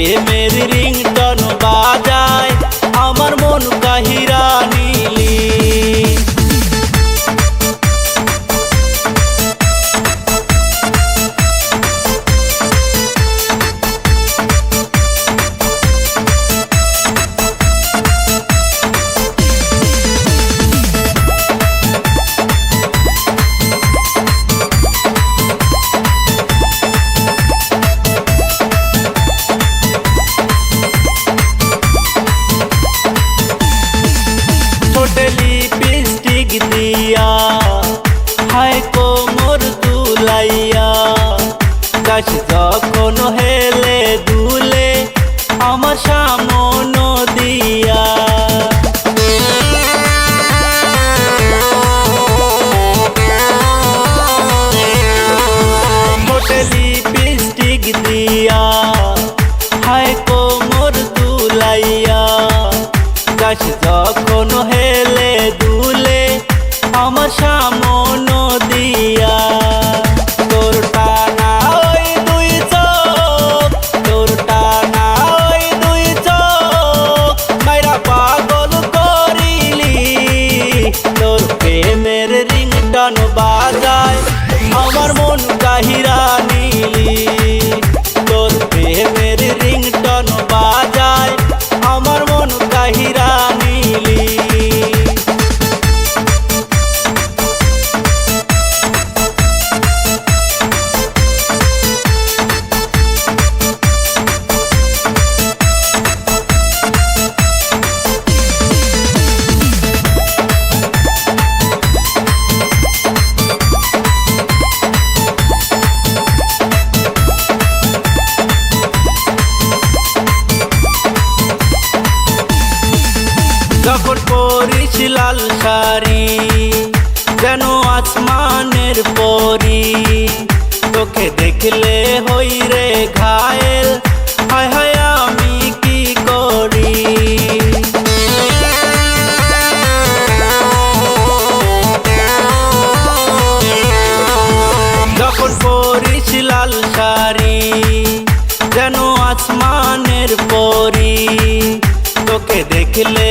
প্রেমের রিংটন বাজায় আমার মন কাহিরা নীলি। लिपस्टिक दिया हाय कोमर दुलाइया गाछ जखन हेले दुले आमार सामने दिया। मोटे लिपस्टिक दिया हाय कोमर दुलाइया गाछ जखन हेले दुले आमार सामने दिया। तोर टाना ओई दुई चोख तोर टाना ओई दुई चोख माइरा पागल करिली। तोर प्रेमेर रिंगटन बाजाय आमार मन काहिरा नीली। तोर प्रेमेर रिंगटन बाजाय आमार मन काहिरा नीली। যখন পরিস লাল শাড়ি যেন আসমানের পরি তোকে দেখলে হই রে ঘায়েল হায় হায় আমি কি করি। যখন পরিস লাল শাড়ি যেন আসমানের পরি তোকে দেখলে